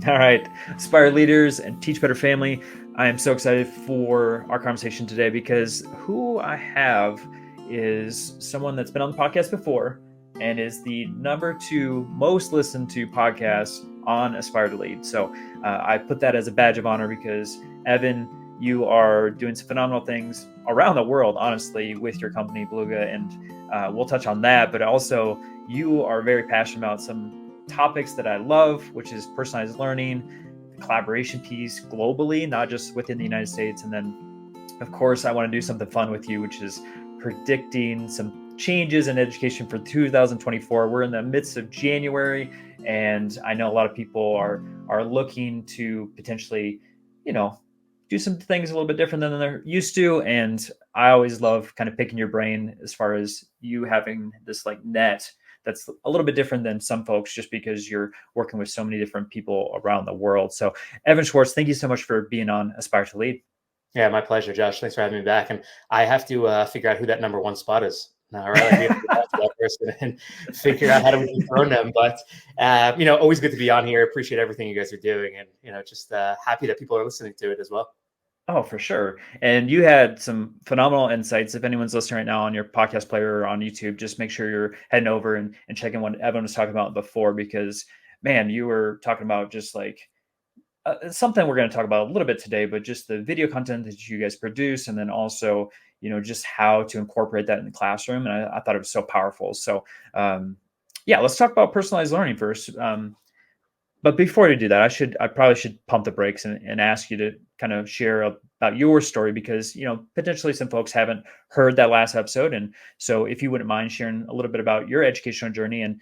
All right, Aspire Leaders and Teach Better Family. I am so excited for our conversation today because who I have is someone that's been on the podcast before and is the number 2 most listened to podcast on Aspire to Lead. So I put that as a badge of honor because Evin, you are doing some phenomenal things around the world, honestly, with your company Belouga, and we'll touch on that. But also, you are very passionate about some topics that I love, which is personalized learning, the collaboration piece globally, not just within the United States. And then, of course, I want to do something fun with you, which is predicting some changes in education for 2024. We're in the midst of January, and I know a lot of people are looking to potentially, do some things a little bit different than they're used to. And I always love kind of picking your brain as far as you having this like net that's a little bit different than some folks just because you're working with so many different people around the world. So Evin Schwartz, thank you so much for being on Aspire to Lead. Yeah, my pleasure, Josh. Thanks for having me back. And I have to figure out who that number one spot is now, right? Like we have to get back to that person and figure out how do we dethrone them. But always good to be on here. Appreciate everything you guys are doing, and just happy that people are listening to it as well. Oh, for sure. And you had some phenomenal insights. If anyone's listening right now on your podcast player or on YouTube, just make sure you're heading over and checking what Evan was talking about before, because man, you were talking about just like something we're going to talk about a little bit today, but just the video content that you guys produce, and then also, just how to incorporate that in the classroom. And I thought it was so powerful. So, yeah, let's talk about personalized learning first. But before we do that, I probably should pump the brakes and ask you to kind of share about your story, because potentially some folks haven't heard that last episode, and so if you wouldn't mind sharing a little bit about your educational journey and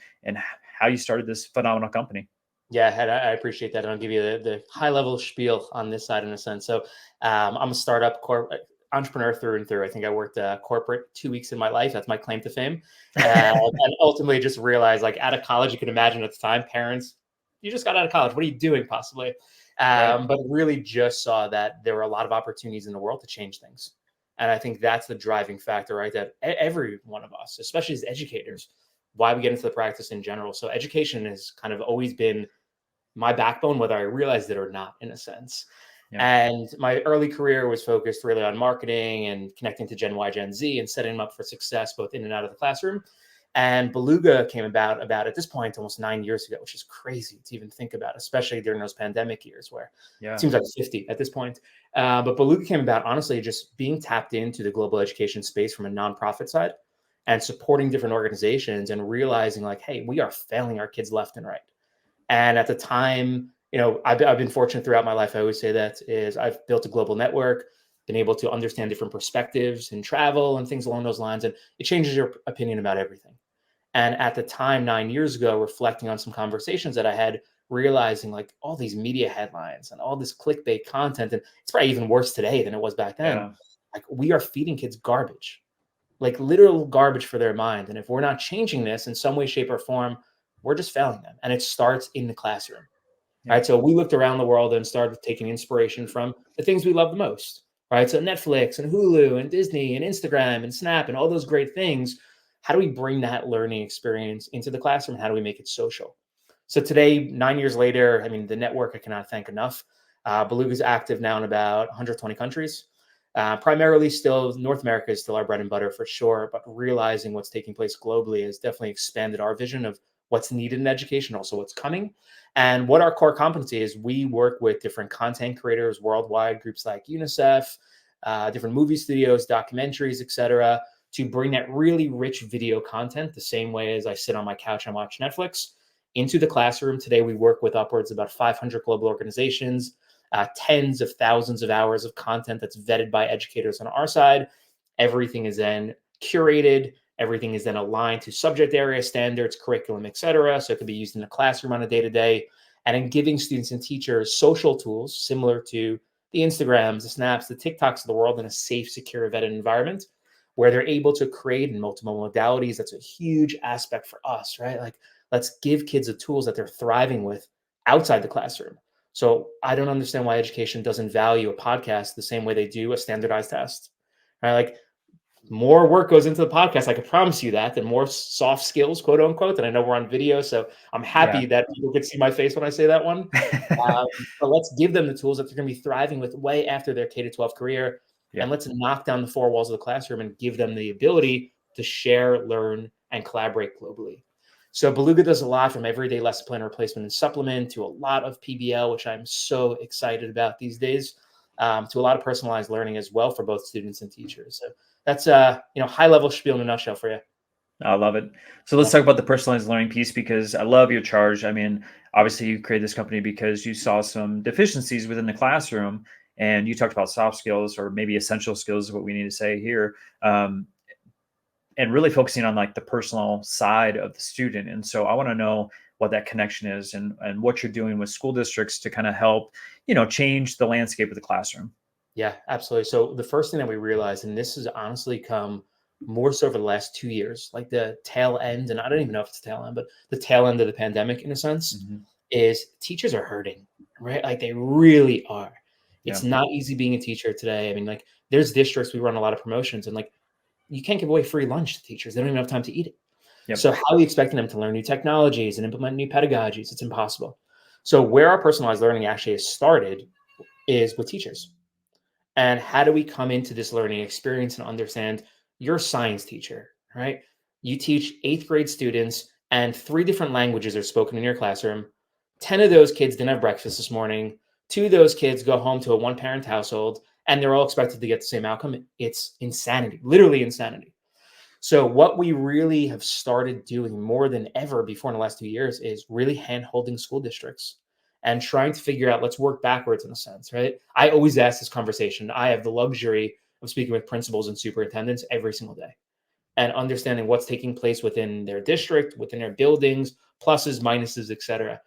how you started this phenomenal company. Yeah, I appreciate that. And I'll give you the high level spiel on this side in a sense. So I'm a startup entrepreneur through and through. I think I worked corporate 2 weeks in my life. That's my claim to fame. And ultimately just realized, like, out of college, you can imagine at the time, parents, you just got out of college. What are you doing possibly? Right. But really just saw that there were a lot of opportunities in the world to change things. And I think that's the driving factor, right? That every one of us, especially as educators, why we get into the practice in general. So education has kind of always been my backbone, whether I realized it or not, in a sense. Yeah. And my early career was focused really on marketing and connecting to Gen Y, Gen Z, and setting them up for success both in and out of the classroom. And Belouga came about at this point almost 9 years ago, which is crazy to even think about, especially during those pandemic years where it seems like 50 at this point. But Belouga came about, honestly, just being tapped into the global education space from a nonprofit side and supporting different organizations and realizing, like, hey, we are failing our kids left and right. And at the time, I've been fortunate throughout my life. I always say that is I've built a global network, been able to understand different perspectives and travel and things along those lines. And it changes your opinion about everything. And at the time, 9 years ago, reflecting on some conversations that I had, realizing like all these media headlines and all this clickbait content, and it's probably even worse today than it was back then. Yeah. Like, we are feeding kids garbage, like literal garbage for their mind. And if we're not changing this in some way, shape, or form, we're just failing them. And it starts in the classroom. Yeah. Right. So we looked around the world and started taking inspiration from the things we love the most. Right. So Netflix and Hulu and Disney and Instagram and Snap and all those great things. How do we bring that learning experience into the classroom? And how do we make it social? So today, 9 years later, I mean, the network I cannot thank enough. Beluga is active now in about 120 countries. Primarily still North America is still our bread and butter for sure, but realizing what's taking place globally has definitely expanded our vision of what's needed in education, also what's coming. And what our core competency is, we work with different content creators worldwide, groups like UNICEF, different movie studios, documentaries, etc., to bring that really rich video content, the same way as I sit on my couch and watch Netflix, into the classroom. Today, we work with upwards of about 500 global organizations, tens of thousands of hours of content that's vetted by educators on our side. Everything is then curated. Everything is then aligned to subject area standards, curriculum, et cetera. So it can be used in the classroom on a day-to-day. And in giving students and teachers social tools similar to the Instagrams, the Snaps, the TikToks of the world in a safe, secure, vetted environment where they're able to create in multiple modalities. That's a huge aspect for us, right? Like, let's give kids the tools that they're thriving with outside the classroom. So I don't understand why education doesn't value a podcast the same way they do a standardized test, right? Like, more work goes into the podcast. I can promise you that, and more soft skills, quote unquote. And I know we're on video, so I'm Yeah. happy that people can see my face when I say that one. But let's give them the tools that they're going to be thriving with way after their K-12 career. Yeah. And let's knock down the four walls of the classroom and give them the ability to share, learn, and collaborate globally. So Belouga does a lot, from everyday lesson plan replacement and supplement to a lot of PBL, which I'm so excited about these days, to a lot of personalized learning as well for both students and teachers. So that's high level spiel in a nutshell for you. I love it. So let's talk about the personalized learning piece, because I love your charge. I mean, obviously you created this company because you saw some deficiencies within the classroom, and you talked about soft skills, or maybe essential skills is what we need to say here. And really focusing on like the personal side of the student. And so I want to know what that connection is, and what you're doing with school districts to kind of help, change the landscape of the classroom. Yeah, absolutely. So the first thing that we realized, and this has honestly come more so over the last 2 years, like the tail end, and I don't even know if it's the tail end, but the tail end of the pandemic in a sense, Mm-hmm. is teachers are hurting, right? Like they really are. Yeah. It's not easy being a teacher today. I mean, like there's districts, we run a lot of promotions, and like you can't give away free lunch to teachers. They don't even have time to eat it. Yep. So how are we expecting them to learn new technologies and implement new pedagogies? It's impossible. So where our personalized learning actually has started is with teachers. And how do we come into this learning experience and understand you're a science teacher, right? You teach eighth grade students, and 3 different languages are spoken in your classroom. 10 of those kids didn't have breakfast this morning. 2 of those kids go home to a one-parent household, and they're all expected to get the same outcome. It's insanity, literally insanity. So what we really have started doing more than ever before in the last 2 years is really hand-holding school districts and trying to figure out, let's work backwards in a sense, right? I always ask this conversation. I have the luxury of speaking with principals and superintendents every single day and understanding what's taking place within their district, within their buildings, pluses, minuses, et cetera.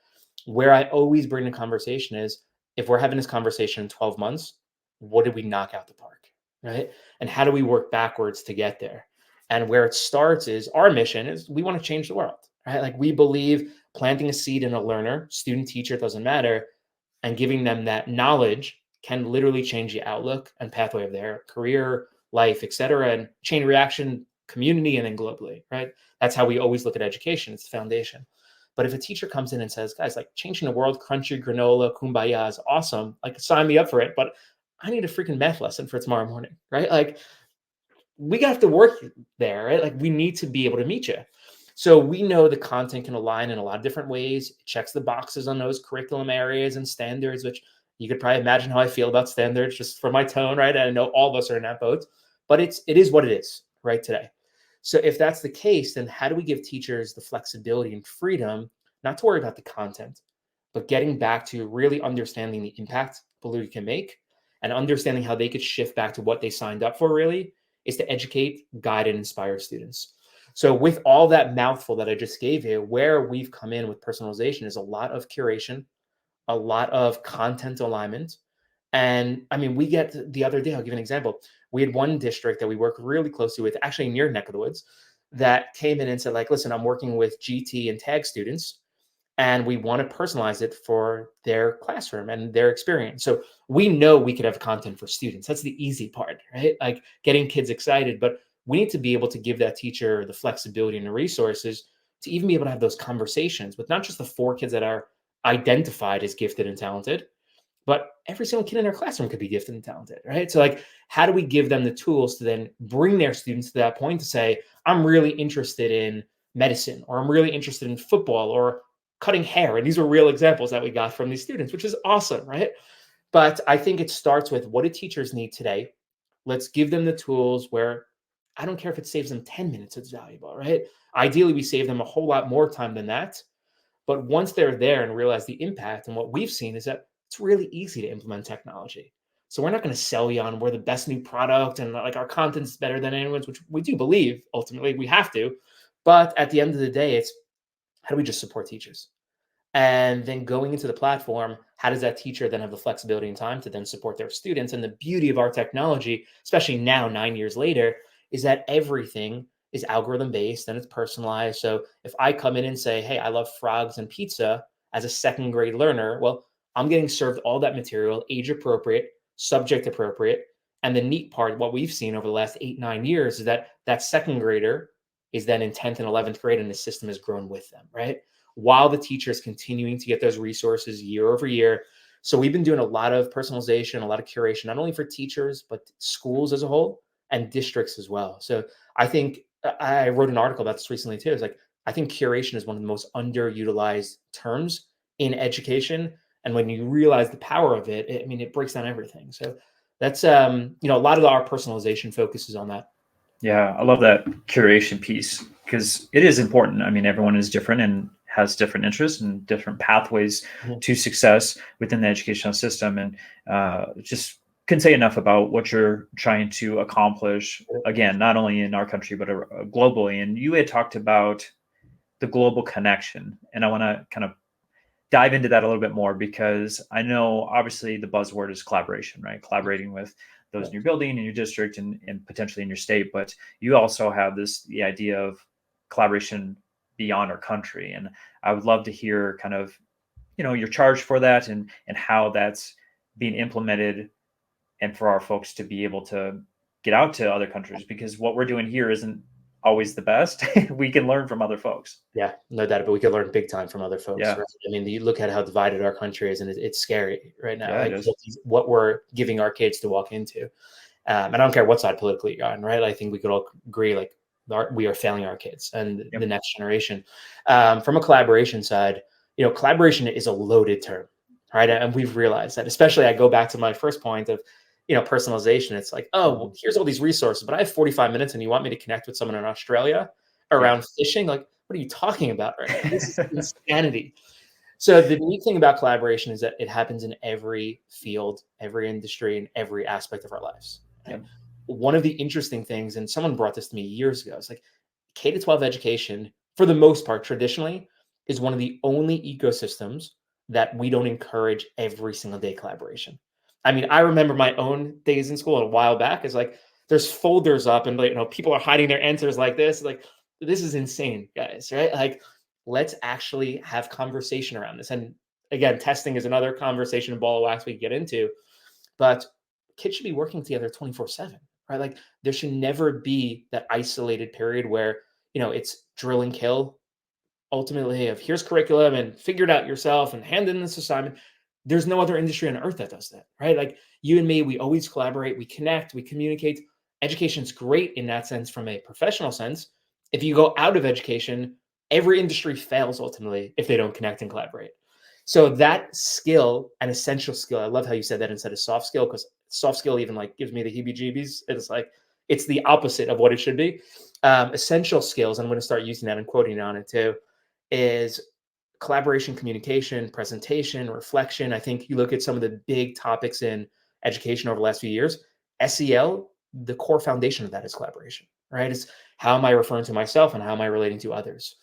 Where I always bring the conversation is, if we're having this conversation in 12 months, what did we knock out the park, right? And how do we work backwards to get there? And where it starts is, our mission is we want to change the world, right? Like we believe planting a seed in a learner, student, teacher, it doesn't matter, and giving them that knowledge can literally change the outlook and pathway of their career, life, et cetera, and chain reaction, community, and then globally, right? That's how we always look at education. It's the foundation. But if a teacher comes in and says, guys, like changing the world, crunchy granola, kumbaya is awesome. Like sign me up for it, but I need a freaking math lesson for tomorrow morning, right? Like we have to work there, right? Like we need to be able to meet you. So we know the content can align in a lot of different ways. It checks the boxes on those curriculum areas and standards, which you could probably imagine how I feel about standards just from my tone, right? And I know all of us are in that boat, but it is what it is right today. So if that's the case, then how do we give teachers the flexibility and freedom not to worry about the content, but getting back to really understanding the impact Belouga can make and understanding how they could shift back to what they signed up for, really is to educate, guide, and inspire students. So with all that mouthful that I just gave you, where we've come in with personalization is a lot of curation, a lot of content alignment. And I mean, we get the other day, I'll give an example. We had one district that we work really closely with, actually in your neck of the woods, that came in and said, like, listen, I'm working with GT and tag students, and we want to personalize it for their classroom and their experience. So we know we could have content for students. That's the easy part, right? Like getting kids excited, but we need to be able to give that teacher the flexibility and the resources to even be able to have those conversations with not just the 4 kids that are identified as gifted and talented, but every single kid in their classroom could be gifted and talented, right? So like, how do we give them the tools to then bring their students to that point to say, I'm really interested in medicine, or I'm really interested in football, or cutting hair. And these were real examples that we got from these students, which is awesome, right? But I think it starts with, what do teachers need today? Let's give them the tools where, I don't care if it saves them 10 minutes, it's valuable, right? Ideally, we save them a whole lot more time than that. But once they're there and realize the impact, and what we've seen is that it's really easy to implement technology. So we're not going to sell you on we're the best new product and like our content's better than anyone's, which we do believe ultimately we have to. But at the end of the day, it's how do we just support teachers? And then going into the platform, how does that teacher then have the flexibility and time to then support their students? And the beauty of our technology, especially now, 9 years later, is that everything is algorithm based and it's personalized. So if I come in and say, hey, I love frogs and pizza as a second grade learner, well, I'm getting served all that material, age appropriate, subject appropriate. And the neat part, what we've seen over the last 8, 9 years, is that that second grader is then in 10th and 11th grade, and the system has grown with them, right? While the teacher is continuing to get those resources year over year. So we've been doing a lot of personalization, a lot of curation, not only for teachers, but schools as a whole and districts as well. So I think I wrote an article about this recently too. It's like, I think curation is one of the most underutilized terms in education. And when you realize the power of it, I mean, it breaks down everything. So that's, a lot of our personalization focuses on that. Yeah, I love that curation piece because it is important. I mean, everyone is different and has different interests and different pathways Mhm. to success within the educational system. And just can say enough about what you're trying to accomplish, again, not only in our country, but globally. And you had talked about the global connection. And I want to kind of dive into that a little bit more because I know obviously the buzzword is collaboration, right? Collaborating with those in your building, in your district, and potentially in your state. But you also have the idea of collaboration beyond our country. And I would love to hear kind of, your charge for that and how that's being implemented and for our folks to be able to get out to other countries because what we're doing here isn't always the best. We can learn from other folks. Yeah, no doubt. But we could learn big time from other folks, Yeah. right? I mean, you look at how divided our country is, and it's scary right now. Yeah, it Like is. what we're giving our kids to walk into. And I don't care what side politically you're on, right? I think we could all agree, like, we are failing our kids and Yep. the next generation. From a collaboration side, collaboration is a loaded term, right? And we've realized that, especially I go back to my first point of, personalization. It's like, oh, well, here's all these resources, but I have 45 minutes and you want me to connect with someone in Australia Yeah. around fishing? Like, what are you talking about right now? This is insanity. So the neat thing about collaboration is that it happens in every field, every industry, and every aspect of our lives. Right? Yep. One of the interesting things, and someone brought this to me years ago, it's like K to 12 education, for the most part, traditionally, is one of the only ecosystems that we don't encourage every single day collaboration. I mean, I remember my own days in school a while back. Is like there's folders up, and people are hiding their answers like this. Like, this is insane, guys, right? Like, let's actually have conversation around this. And again, testing is another conversation and ball of wax we can get into, but kids should be working together 24/7, right? Like, there should never be that isolated period where, it's drill and kill ultimately of here's curriculum and figure it out yourself and hand in this assignment. There's no other industry on earth that does that, right? Like, you and me, we always collaborate, we connect, we communicate. Education's great in that sense from a professional sense. If you go out of education, every industry fails ultimately if they don't connect and collaborate. So that skill, an essential skill, I love how you said that instead of soft skill, because soft skill even like gives me the heebie-jeebies. It's like it's the opposite of what it should be. Essential skills, and I'm going to start using that and quoting on it too, is collaboration, communication, presentation, reflection. I think you look at some of the big topics in education over the last few years, SEL, the core foundation of that is collaboration, right? It's how am I referring to myself and how am I relating to others?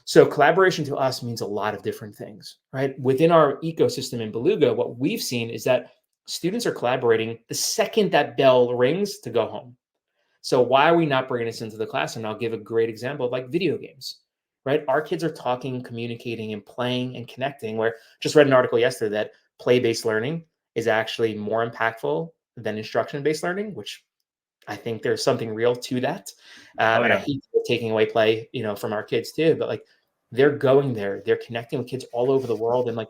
So collaboration to us means a lot of different things, right? Within our ecosystem in Beluga, what we've seen is that students are collaborating the second that bell rings to go home. So why are we not bringing this into the classroom? I'll give a great example of like video games, right? Our kids are talking, communicating, and playing and connecting. Where just read an article yesterday that play-based learning is actually more impactful than instruction-based learning, which I think there's something real to that. Oh And I yeah. hate taking away play, from our kids too. But like they're going there, they're connecting with kids all over the world, and like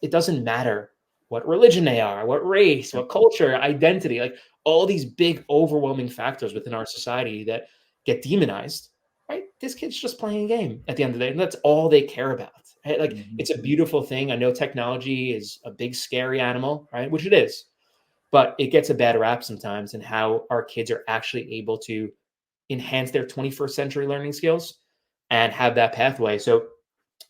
it doesn't matter what religion they are, what race, Yep. what culture, identity, like all these big overwhelming factors within our society that get demonized, right? This kid's just playing a game at the end of the day, and that's all they care about. Right? Like Mhm. it's a beautiful thing. I know technology is a big scary animal, right? Which it is, but it gets a bad rap sometimes in how our kids are actually able to enhance their 21st century learning skills and have that pathway. So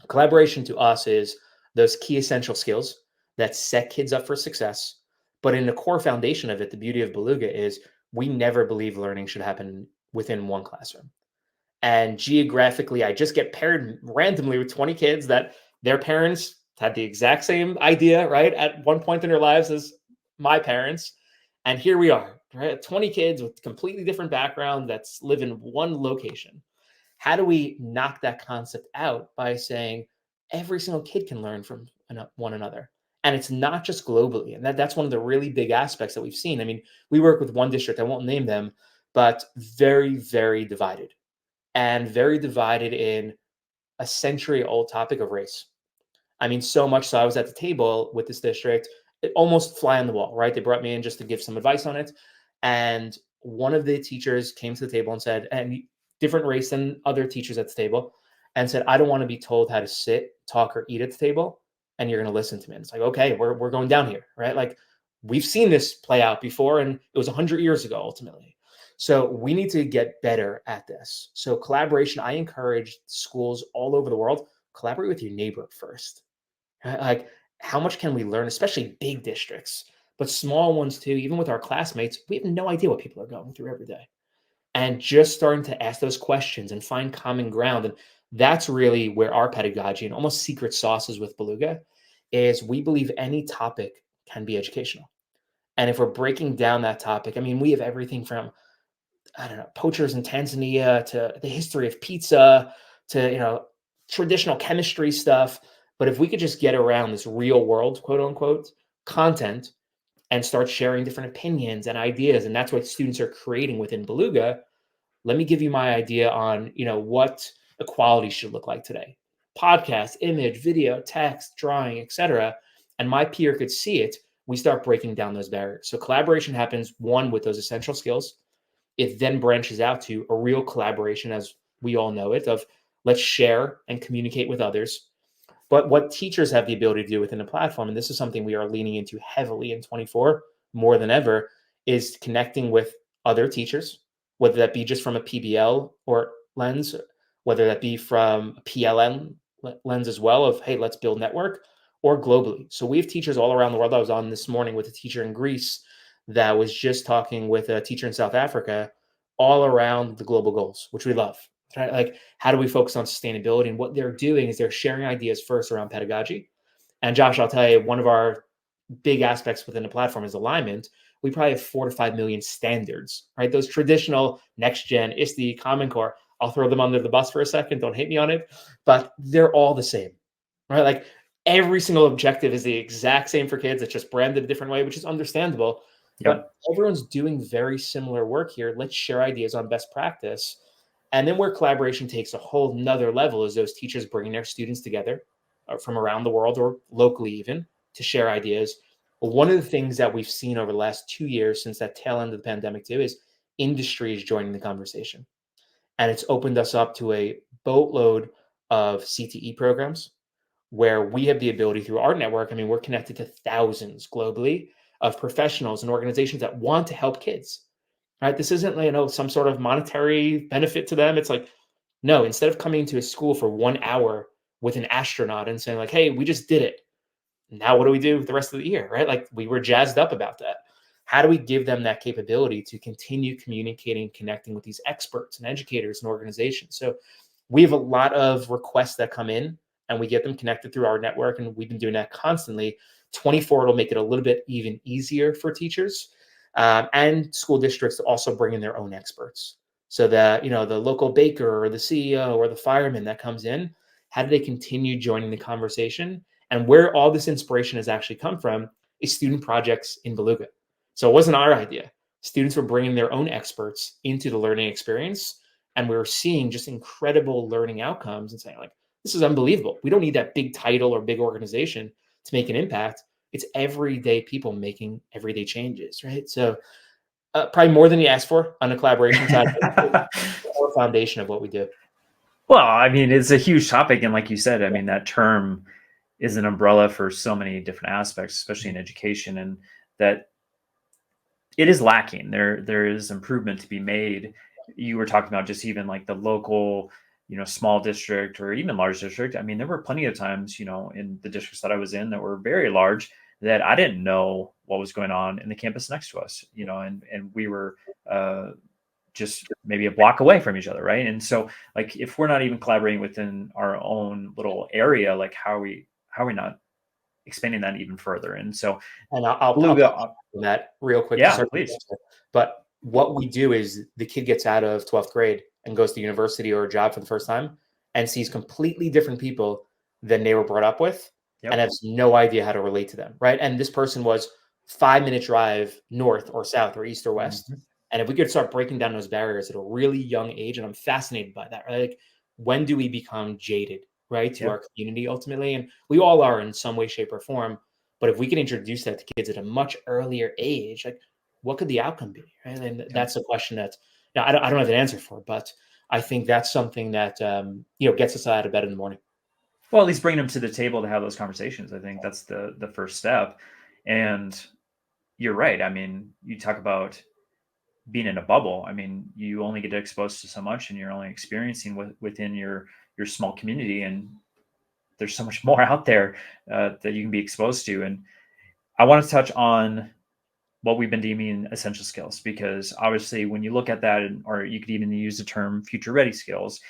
collaboration to us is those key essential skills that set kids up for success. But in the core foundation of it, the beauty of Beluga is we never believe learning should happen within one classroom. And geographically, I just get paired randomly with 20 kids that their parents had the exact same idea, right? At one point in their lives as my parents. And here we are, right? 20 kids with completely different background that's live in one location. How do we knock that concept out by saying every single kid can learn from one another? And it's not just globally. And that's one of the really big aspects that we've seen. I mean, we work with one district, I won't name them, but very, very divided, and very divided in a century-old topic of race. I mean, so much so I was at the table with this district, it almost fly on the wall, right? They brought me in just to give some advice on it. And one of the teachers came to the table and said, and different race than other teachers at the table, and said, I don't want to be told how to sit, talk, or eat at the table. And you're going to listen to me. And it's like, okay, we're going down here, right? Like we've seen this play out before, and it was 100 years ago, ultimately. So we need to get better at this. So collaboration, I encourage schools all over the world, collaborate with your neighbor first. Like, how much can we learn, especially big districts, but small ones too, even with our classmates, we have no idea what people are going through every day. And just starting to ask those questions and find common ground. And that's really where our pedagogy and almost secret sauces with Belouga is we believe any topic can be educational. And if we're breaking down that topic, I mean, we have everything from, I don't know, poachers in Tanzania to the history of pizza to, traditional chemistry stuff. But if we could just get around this real world, quote unquote, content and start sharing different opinions and ideas, and that's what students are creating within Belouga. Let me give you my idea on, what equality should look like today. Podcast, image, video, text, drawing, etc. And my peer could see it. We start breaking down those barriers. So collaboration happens, one, with those essential skills. It then branches out to a real collaboration, as we all know it, of let's share and communicate with others. But what teachers have the ability to do within the platform, and this is something we are leaning into heavily in 24 more than ever, is connecting with other teachers, whether that be just from a PBL or lens, whether that be from a PLN lens as well of, hey, let's build network, or globally. So we have teachers all around the world. I was on this morning with a teacher in Greece that was just talking with a teacher in South Africa all around the global goals, which we love. Right? Like, how do we focus on sustainability? And what they're doing is they're sharing ideas first around pedagogy. And Josh, I'll tell you, one of our big aspects within the platform is alignment. We probably have 4 to 5 million standards, right? Those traditional next gen, ISTE, Common Core. I'll throw them under the bus for a second. Don't hate me on it, but they're all the same, right? Like every single objective is the exact same for kids. It's just branded a different way, which is understandable. Yep. But everyone's doing very similar work here. Let's share ideas on best practice. And then where collaboration takes a whole nother level is those teachers bringing their students together from around the world or locally even to share ideas. But one of the things that we've seen over the last 2 years since that tail end of the pandemic too is industry is joining the conversation. And it's opened us up to a boatload of CTE programs where we have the ability through our network. I mean, we're connected to thousands globally of professionals and organizations that want to help kids. Right? This isn't, some sort of monetary benefit to them. It's like, no, instead of coming to a school for 1 hour with an astronaut and saying like, hey, we just did it. Now what do we do the rest of the year? Right? Like we were jazzed up about that. How do we give them that capability to continue communicating, connecting with these experts and educators and organizations? So we have a lot of requests that come in and we get them connected through our network. And we've been doing that constantly. 24 will make it a little bit even easier for teachers and school districts to also bring in their own experts. So that, the local baker or the CEO or the fireman that comes in, how do they continue joining the conversation? And where all this inspiration has actually come from is student projects in Belouga. So it wasn't our idea. Students were bringing their own experts into the learning experience. And we were seeing just incredible learning outcomes and saying like, this is unbelievable. We don't need that big title or big organization to make an impact. It's everyday people making everyday changes, right? So probably more than you asked for on the collaboration side, the core foundation of what we do. Well, I mean, it's a huge topic. And like you said, I mean, that term is an umbrella for so many different aspects, especially in education, and that it is lacking. There is improvement to be made. You were talking about just even like the local, small district or even large district. I mean, there were plenty of times, in the districts that I was in that were very large that I didn't know what was going on in the campus next to us, and we were just maybe a block away from each other, right? And so, like, if we're not even collaborating within our own little area, like, how are we not expanding that even further? And so, and I'll Belouga, that real quick. yeah, please. But what we do is the kid gets out of 12th grade and goes to university or a job for the first time and sees completely different people than they were brought up with. and Yep. has no idea how to relate to them, right? And this person was 5-minute drive north or south or east or west. Hmm. And if we could start breaking down those barriers at a really young age, and I'm fascinated by that, right? Like, when do we become jaded, right, to Yeah. our community ultimately? And we all are in some way, shape, or form. But if we can introduce that to kids at a much earlier age, like, what could the outcome be, right? And Yeah. that's a question that, now, I don't have an answer for, but I think that's something that gets us out of bed in the morning. Well, at least bring them to the table to have those conversations. I think that's the first step. And you're right. I mean, you talk about being in a bubble. I mean, you only get exposed to so much, and you're only experiencing within your small community. And there's so much more out there that you can be exposed to. And I want to touch on what we've been deeming essential skills, because obviously when you look at that, or you could even use the term future ready skills,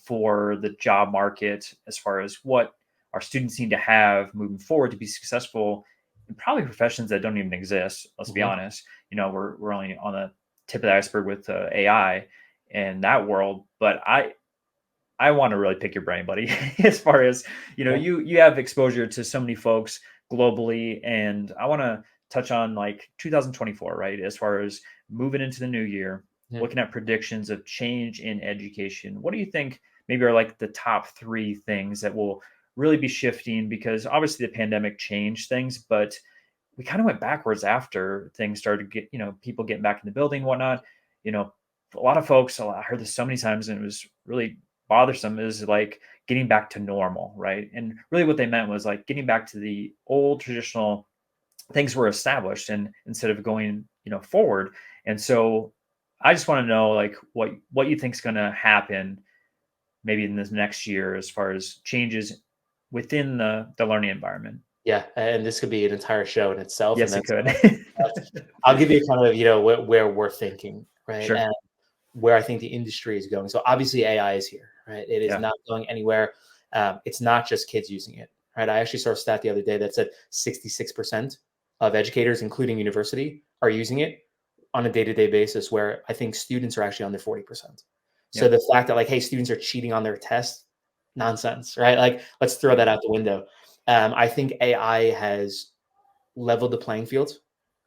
for the job market, as far as what our students need to have moving forward to be successful in probably professions that don't even exist. Let's be Mhm. honest. We're only on the tip of the iceberg with AI and that world. But I want to really pick your brain, buddy, as far as, Okay. you have exposure to so many folks globally, and I want to touch on like 2024, right? As far as moving into the new year, Yeah. looking at predictions of change in education. What do you think maybe are like the top three things that will really be shifting? Because obviously the pandemic changed things, but we kind of went backwards after things started to get, people getting back in the building and whatnot. You know, a lot of folks, I heard this so many times and it was really bothersome, is like getting back to normal, right? And really what they meant was like getting back to the old traditional things were established, and instead of going, forward. And so I just want to know like what you think is going to happen maybe in this next year as far as changes within the learning environment. Yeah, and this could be an entire show in itself, and Yes, it that's could. but I'll give you kind of, where we're thinking, right? Sure. And where I think the industry is going. So obviously AI is here, right? It is Yeah. not going anywhere. It's not just kids using it, right? I actually saw a stat the other day that said 66% of educators, including university, are using it on a day-to-day basis, where I think students are actually under 40%. So Yep. the fact that, like, hey, students are cheating on their tests, nonsense, right? Like, let's throw Yep. that out the window. I think AI has leveled the playing field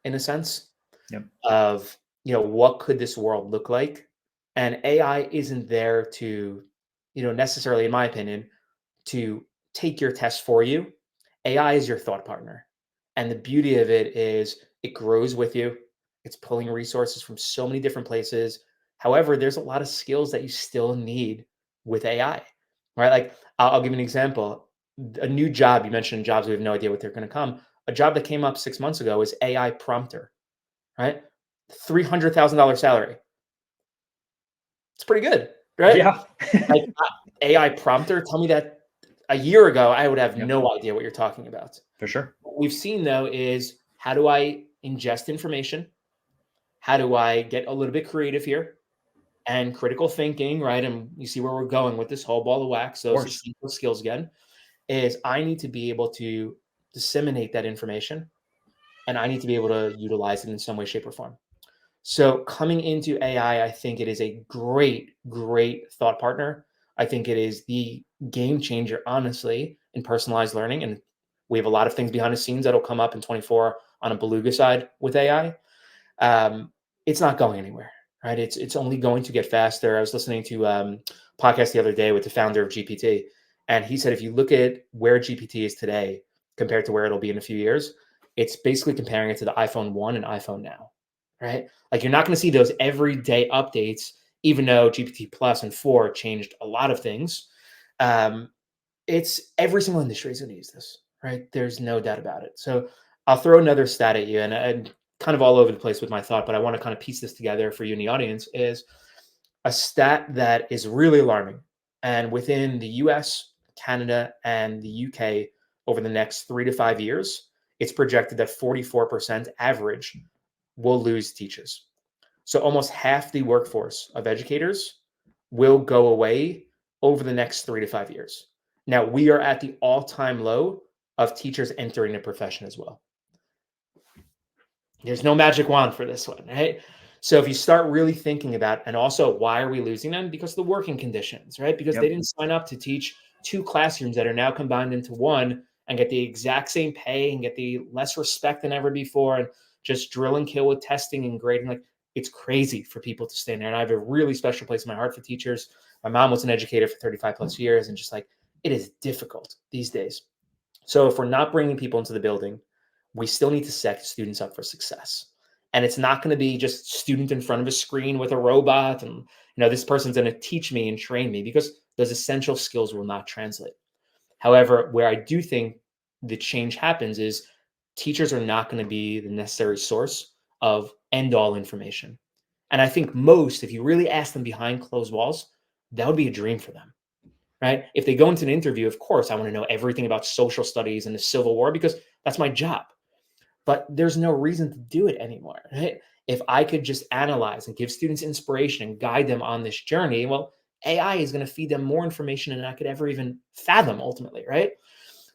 in a sense Yep. of, what could this world look like? And AI isn't there to, necessarily, in my opinion, to take your test for you. AI is your thought partner. And the beauty of it is it grows with you. It's pulling resources from so many different places. However, there's a lot of skills that you still need with AI, right? Like, I'll give you an example. A new job, you mentioned jobs, we have no idea what they're going to come. A job that came up 6 months ago is AI prompter, right? $300,000 salary. It's pretty good, right? Yeah. Like, AI prompter, tell me that a year ago, I would have Yep. no idea what you're talking about. For sure. What we've seen though is, how do I ingest information? How do I get a little bit creative here? And critical thinking, right? And you see where we're going with this whole ball of wax. Of Those course. essential skills again is, I need to be able to disseminate that information, and I need to be able to utilize it in some way, shape, or form. So coming into AI, I think it is a great, great thought partner. I think it is the game changer, honestly, in personalized learning. And we have a lot of things behind the scenes that'll come up in 24 on a Belouga side with AI. It's not going anywhere, right? It's only going to get faster. I was listening to a podcast the other day with the founder of GPT, and he said if you look at where GPT is today compared to where it'll be in a few years, it's basically comparing it to the iPhone 1 and iPhone now, right? Like, you're not going to see those everyday updates, even though GPT Plus and 4 changed a lot of things. Um, it's every single industry is going to use this, right? There's no doubt about it. So I'll throw another stat at you, and kind of all over the place with my thought, but I want to kind of piece this together for you in the audience. Is a stat that is really alarming. And within the US, Canada, and the UK, over the next 3 to 5 years, it's projected that 44% average will lose teachers. So almost half the workforce of educators will go away over the next 3 to 5 years. Now, we are at the all-time low of teachers entering the profession as well. There's no magic wand for this one, right? So if you start really thinking about, and also, why are we losing them? Because of the working conditions, right? Because they Yep. didn't sign up to teach two classrooms that are now combined into one, and get the exact same pay and get the less respect than ever before and just drill and kill with testing and grading. Like, it's crazy for people to stay in there. And I have a really special place in my heart for teachers. My mom was an educator for 35 plus years, and just like, it is difficult these days. So if we're not bringing people into the building, we still need to set students up for success. And it's not going to be just student in front of a screen with a robot and, this person's going to teach me and train me, because those essential skills will not translate. However, where I do think the change happens is teachers are not going to be the necessary source of end all information. And I think most, if you really ask them behind closed walls, that would be a dream for them, right? If they go into an interview, of course, I want to know everything about social studies and the Civil War because that's my job. But there's no reason to do it anymore, right? If I could just analyze and give students inspiration and guide them on this journey, well, AI is going to feed them more information than I could ever even fathom ultimately, right?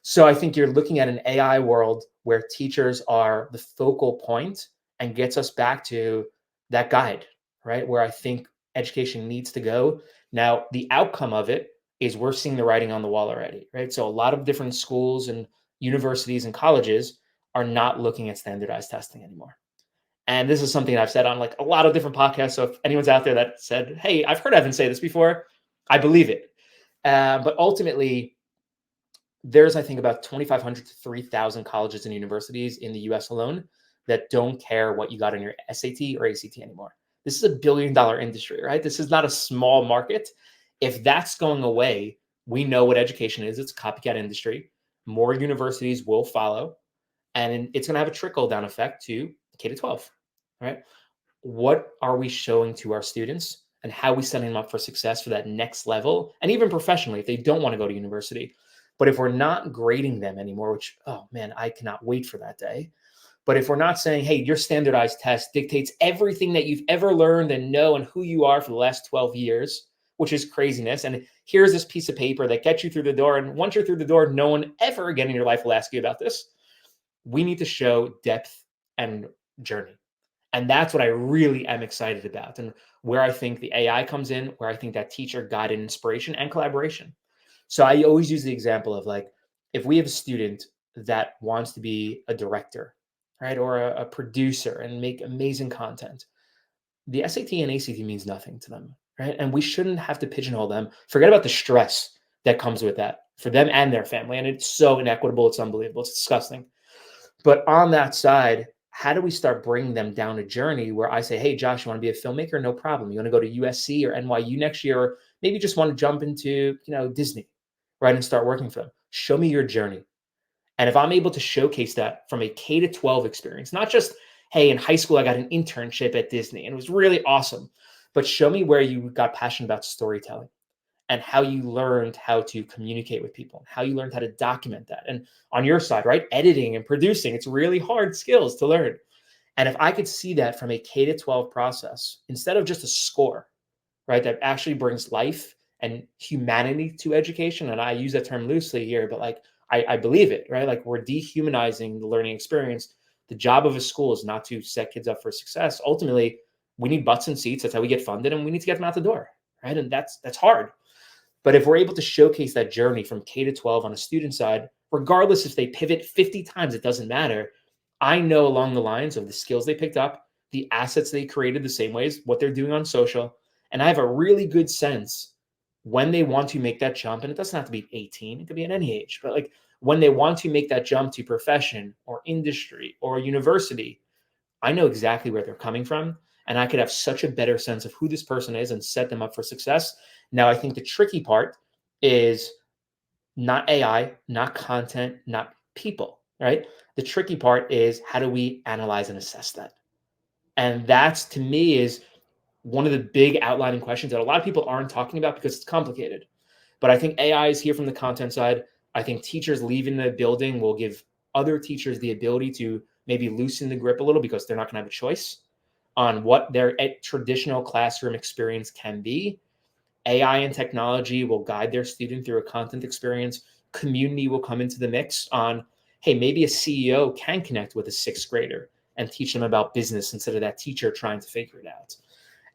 So I think you're looking at an AI world where teachers are the focal point and gets us back to that guide, right? Where I think education needs to go. Now, the outcome of it is we're seeing the writing on the wall already, right? So a lot of different schools and universities and colleges are not looking at standardized testing anymore. And this is something I've said on like a lot of different podcasts. So if anyone's out there that said, hey, I've heard Evin say this before, I believe it. But ultimately, there's, I think, about 2,500 to 3,000 colleges and universities in the US alone that don't care what you got in your SAT or ACT anymore. This is a $1 billion industry, right? This is not a small market. If that's going away, we know what education is. It's a copycat industry. More universities will follow, and it's going to have a trickle down effect to K to 12, right? What are we showing to our students, and how are we setting them up for success for that next level? And even professionally, if they don't want to go to university. But if we're not grading them anymore, which, oh man, I cannot wait for that day. But if we're not saying, hey, your standardized test dictates everything that you've ever learned and know and who you are for the last 12 years, which is craziness. And here's this piece of paper that gets you through the door. And once you're through the door, no one ever again in your life will ask you about this. We need to show depth and journey. And that's what I really am excited about, and where I think the AI comes in, where I think that teacher guided inspiration and collaboration. So I always use the example of like, if we have a student that wants to be a director, right, or a producer and make amazing content, the SAT and ACT means nothing to them, right? And we shouldn't have to pigeonhole them. Forget about the stress that comes with that for them and their family. And it's so inequitable. It's unbelievable. It's disgusting. But on that side, how do we start bringing them down a journey where I say, hey, Josh, you want to be a filmmaker? No problem. You want to go to USC or NYU next year, or maybe just want to jump into, Disney, right, and start working for them. Show me your journey. And if I'm able to showcase that from a K to 12 experience, not just, hey, in high school, I got an internship at Disney and it was really awesome, but show me where you got passionate about storytelling and how you learned how to communicate with people, how you learned how to document that. And on your side, right, editing and producing, it's really hard skills to learn. And if I could see that from a K to 12 process, instead of just a score, right, that actually brings life and humanity to education. And I use that term loosely here, but like, I believe it, right? Like, we're dehumanizing the learning experience. The job of a school is not to set kids up for success. Ultimately, we need butts and seats. That's how we get funded, and we need to get them out the door, right? And that's hard. But if we're able to showcase that journey from K to 12 on a student side, regardless if they pivot 50 times, it doesn't matter. I know along the lines of the skills they picked up, the assets they created the same ways, what they're doing on social. And I have a really good sense when they want to make that jump. And it doesn't have to be 18, it could be at any age, but like when they want to make that jump to profession or industry or university, I know exactly where they're coming from. And I could have such a better sense of who this person is and set them up for success. Now, I think the tricky part is not AI, not content, not people, right? The tricky part is, how do we analyze and assess that? And that's, to me, is one of the big outlining questions that a lot of people aren't talking about because it's complicated. But I think AI is here from the content side. I think teachers leaving the building will give other teachers the ability to maybe loosen the grip a little, because they're not going to have a choice on what their traditional classroom experience can be. AI and technology will guide their student through a content experience. Community will come into the mix on, hey, maybe a CEO can connect with a sixth grader and teach them about business instead of that teacher trying to figure it out.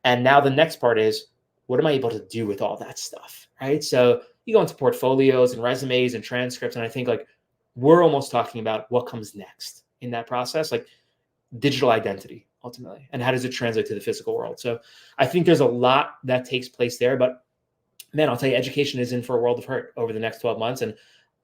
And now the next part is, what am I able to do with all that stuff, right? So you go into portfolios and resumes and transcripts, and I think like, we're almost talking about what comes next in that process, like digital identity ultimately, and how does it translate to the physical world. So I think there's a lot that takes place there, but man, I'll tell you, education is in for a world of hurt over the next 12 months. And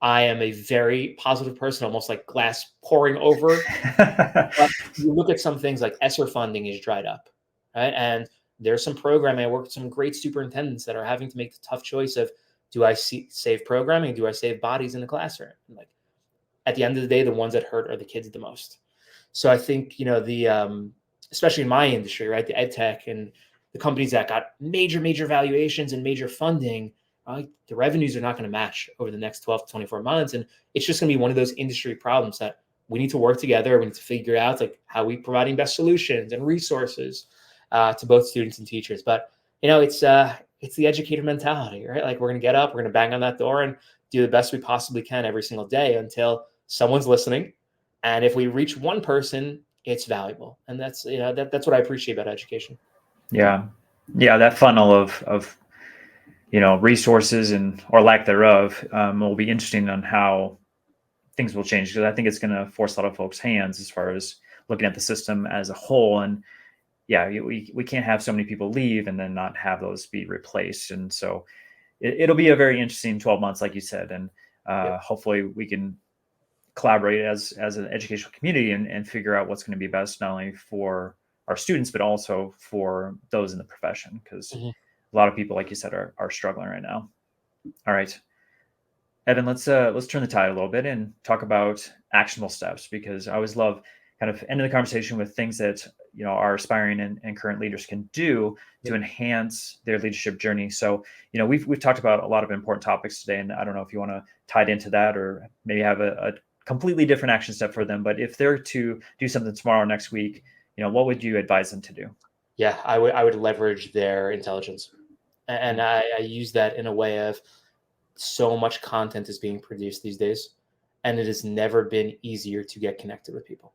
I am a very positive person, almost like glass pouring over. But you look at some things like ESSER funding is dried up, right? And there's some programming. I work with some great superintendents that are having to make the tough choice of, do I save programming? Do I save bodies in the classroom? And like, at the end of the day, the ones that hurt are the kids the most. So I think, especially in my industry, right, the ed tech and the companies that got major valuations and major funding, the revenues are not going to match over the next 12 to 24 months. And it's just going to be one of those industry problems that we need to work together. We need to figure out like how we providing best solutions and resources to both students and teachers. But, it's the educator mentality, right? Like, we're going to get up, we're going to bang on that door and do the best we possibly can every single day until someone's listening. And if we reach one person, it's valuable. And that's, that's what I appreciate about education. Yeah. That funnel of resources and or lack thereof will be interesting on how things will change, because I think it's going to force a lot of folks' hands as far as looking at the system as a whole. And we can't have so many people leave and then not have those be replaced. And so it'll be a very interesting 12 months, like you said. And hopefully we can collaborate as an educational community and figure out what's going to be best, not only for our students, but also for those in the profession, because a lot of people, like you said, are struggling right now. All right, Evin, let's turn the tide a little bit and talk about actionable steps, because I always love kind of ending the conversation with things that our aspiring and current leaders can do to enhance their leadership journey. So we've talked about a lot of important topics today, and I don't know if you want to tie it into that or maybe have a completely different action step for them. But if they're to do something tomorrow or next week, what would you advise them to do? Yeah, I would leverage their intelligence. And I use that in a way of, so much content is being produced these days, and it has never been easier to get connected with people.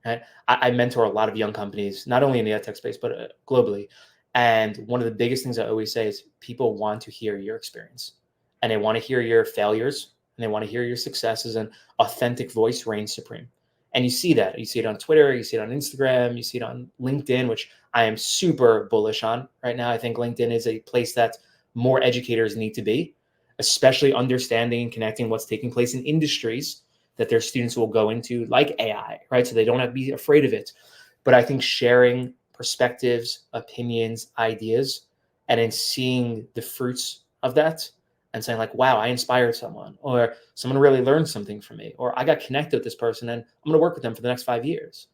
Right? I mentor a lot of young companies, not only in the ed tech space, but globally. And one of the biggest things I always say is, people want to hear your experience, and they want to hear your failures, and they want to hear your successes, and authentic voice reigns supreme. And you see that. You see it on Twitter, you see it on Instagram, you see it on LinkedIn, which I am super bullish on right now. I think LinkedIn is a place that more educators need to be, especially understanding and connecting what's taking place in industries that their students will go into, like AI, right? So they don't have to be afraid of it. But I think sharing perspectives, opinions, ideas, and then seeing the fruits of that and saying like, wow, I inspired someone, or someone really learned something from me, or I got connected with this person and I'm going to work with them for the next 5 years.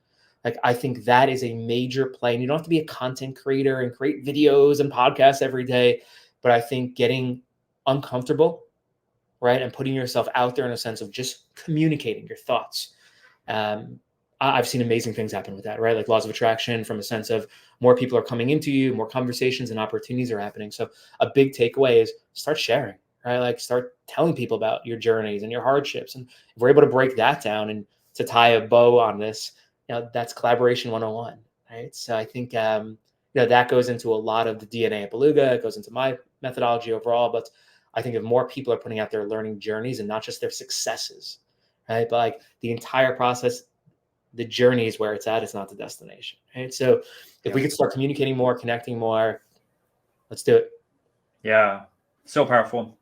Like, I think that is a major play. And you don't have to be a content creator and create videos and podcasts every day. But I think getting uncomfortable, right, and putting yourself out there in a sense of just communicating your thoughts. I've seen amazing things happen with that, right? Like laws of attraction, from a sense of more people are coming into you, more conversations and opportunities are happening. So a big takeaway is start sharing, right? Like, start telling people about your journeys and your hardships. And if we're able to break that down and to tie a bow on this, that's collaboration 101, right? So I think, that goes into a lot of the DNA at Belouga. It goes into my methodology overall, but I think if more people are putting out their learning journeys and not just their successes, right? But like the entire process, the journey is where it's at. It's not the destination, right? So if we could start communicating more, connecting more, let's do it. Yeah, so powerful.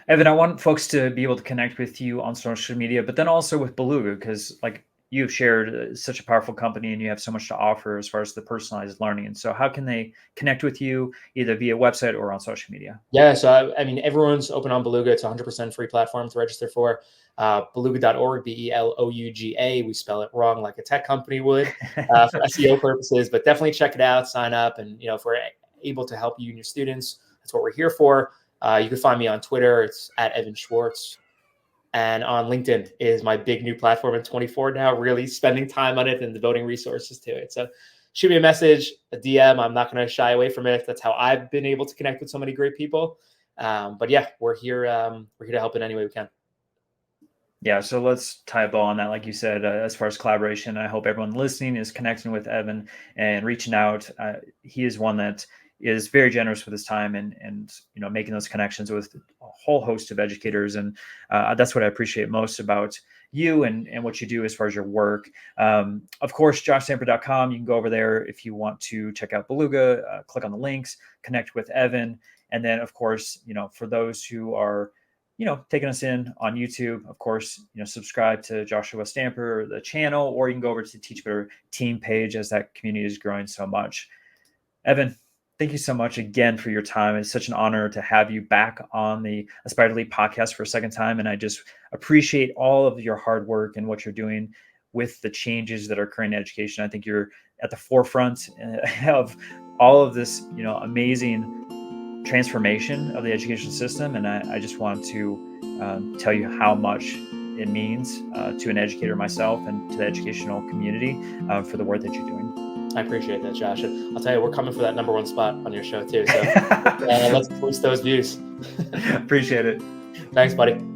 Evin, I want folks to be able to connect with you on social media, but then also with Belouga, because like you've shared such a powerful company and you have so much to offer as far as the personalized learning. And so how can they connect with you either via website or on social media? Yeah, so I mean, everyone's open on Belouga. It's a 100% free platform to register for. Belouga.org, Belouga. We spell it wrong like a tech company would for SEO purposes, but definitely check it out, sign up. And, if we're able to help you and your students, that's what we're here for. You can find me on Twitter. It's at Evin Schwartz. And on LinkedIn is my big new platform in 24 now, really spending time on it and devoting resources to it. So shoot me a message, a DM. I'm not going to shy away from it. That's how I've been able to connect with so many great people. But yeah, we're here. We're here to help in any way we can. Yeah, so let's tie a bow on that. Like you said, as far as collaboration, I hope everyone listening is connecting with Evin and reaching out. He is one that is very generous with his time and making those connections with a whole host of educators. And that's what I appreciate most about you and what you do as far as your work. Of course, joshsamper.com. You can go over there if you want to check out Belouga, click on the links, connect with Evin. And then, of course, for those who are, taking us in on YouTube, of course, subscribe to Joshua Stamper, the channel, or you can go over to the Teach Better team page as that community is growing so much. Evin, thank you so much again for your time. It's such an honor to have you back on the Aspire to Lead podcast for a second time. And I just appreciate all of your hard work and what you're doing with the changes that are occurring in education. I think you're at the forefront of all of this, amazing transformation of the education system. And I just want to tell you how much it means to an educator myself and to the educational community for the work that you're doing. I appreciate that, Josh. And I'll tell you, we're coming for that #1 spot on your show too. So let's boost those views. Appreciate it. Thanks, buddy.